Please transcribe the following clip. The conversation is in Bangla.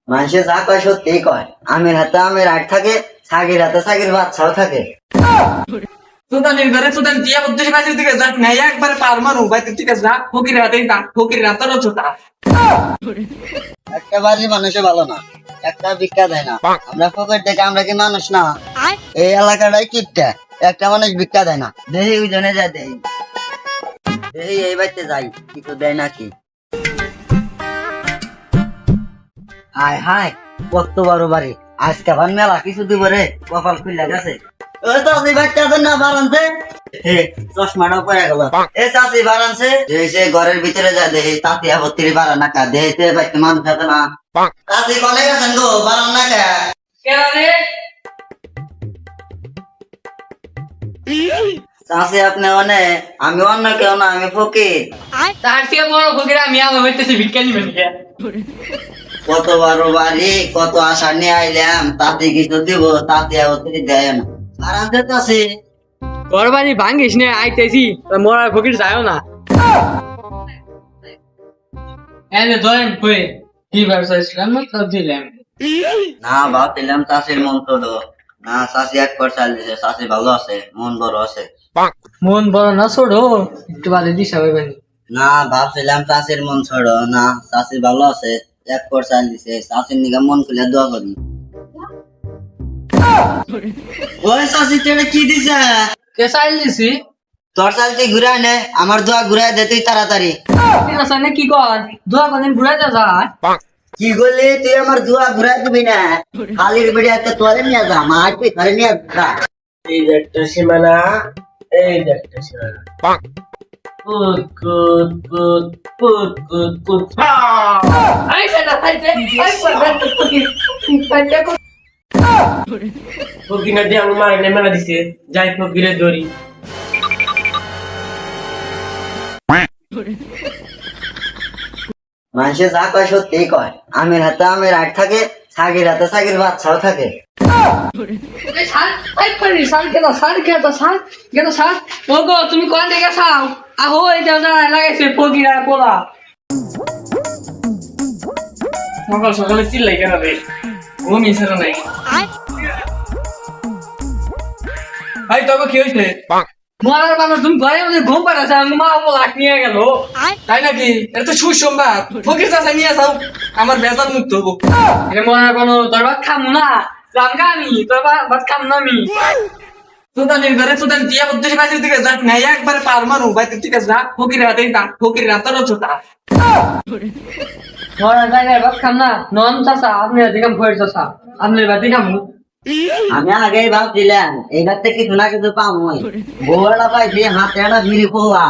মানুষে যা কয় সত্যি কয়। আমের হাতে আমের আট থাকে, ছাগির হাতে ছাগির বাচ্চাও থাকে। সুদানের ঘরে সুদান টিয়া বুদ্ধি বাজির দিকে যাক নাই একবারে পার মারু বাইতে ঠিক আছে যা ফকির হাতে যা ফকির হাতেরও ছোটা একটা বাড়ির মানুষে ভালো না, একটা ভিক্ষা দেয় না। আমরা ফকির থেকে আমরা কি মানুষ না? এই এলাকাটাই কিপটা, একটা মানুষ ভিক্ষা দেয় না। দেখি ওই জনে যায়, দেখি দেখি এই বাড়িতে যাই কিছু দেয় নাকি। হায় হায়, কত বড় বাড়ি, আজকে আবার মেলা কিছু দিব রে, কপাল খুলে গেছে। ওই তো ওই বাচ্চাদের না বাড়ানছে, চশমাটাও পরে গেল। এ চাষি বাড়ানছে, সে ঘরের ভিতরে যা দেখি তাঁতি আপত্তির বাড়া না কা দেখতে বাচ্চা মানুষ আছে না। চাষি কলে গেছেন গো, বাড়ান না কা? চাষি আপনি অনেক, আমি অন্য কেউ না, আমি ফকির। তার থেকে বড় ফকির আমি আমার হইতেছি ভিক্ষা নিবেন কত বড় বাড়ি, কত আশা নিয়ে আইলাম, তাতে কিছু দিব, তাতে আপত্তি দেয় না। বাড়ানছে চাষি, ঘর বাড়ি ভাঙ্গিস না আইতেছি মরার ফকির যায়ও না এনে ধরেন কই কি ব্যবসা ছিলাম না তো দিলাম না ভাবছিলাম চাষির মন ছোট না, চাষি এক পর চাল দিছে, চাষি ভালো আছে, মন বড় আছে। মন বড় না ছোট একটু বাদে দিশা হইবেন না ভাবছিলাম চাষির মন ছোট না, চাষি ভালো আছে, এক পর চাল দিছে, চাষির নিকে মন খুলে দোয়া করি। ওই চাষি তেড়ে কি দিছে? কে চাইল দিছি তোর চাল তুই ঘুরাই নে, আমার দোয়া ঘুরাই দে তুই তাড়াতাড়ি। ঠিক আছে না কি কর দোয়া কোনদিন ঘুরে যা যায় কি বললি তুই? আমার দোয়া ঘুরাই দিবি না, খালির বেড়ে একটা তোরে নিয়ে যা, মার তুই ধরে নিয়ে যা। এই একটা সীমানা, এই একটা সীমানা। কুত কুত কুত কুত কুত কুত। আই সেটা খাইতে আই পারবেন তো কি পাইতে কো ফকিনা দিয়ে আমি মারি না মেলা দিছে, যাই ফকিরে ধরি। মানুষে যা কয় সত্যি কয়। আমের হাতে আমের আট থাকে, ছাগির হাতে ছাগির বাচ্চাও থাকে। এই ছাড় আই পারি ছাড় গেল ছাড় ওগো তুমি কোন দিকে ছাও আহো এই দাদা লাগাইছে ফকিরা পোলা সকাল সকালে চিল্লাই কেন রে ঘুম ইসে না নাই ভাই তোকে কি হইছে মরার বাবা তুমি ঘরে মধ্যে ঘুম পাড়াছে আমি মা বলা নিয়ে গেল তাই নাকি এটা তো সুসংবাদ ফকির চাচা নিয়ে যাও আমার বেজার মুক্ত হবো এটা মরার বাবা তোর ভাত খামু না জানগা আমি তোর ভাত খাম না আমি সুদানের ঘরে সুদান টিয়া বুদ্ধি বাজির দিকে যাক নাই একবারে পার মারু বাইতে ঠিক আছে যা ফকির হাতে যা ফকির হাতেরও ছোটা মরার জায়গায় ভাত খাম না নন চাচা আপনি দিকাম ফয়ের চাচা আপনি ভাত খামু আমি আগেই ভাবছিলাম এইবার থেকে কিছু না কিছু পাবো, বউটা পাইছি হাতে একটা বিড়ি পোয়া।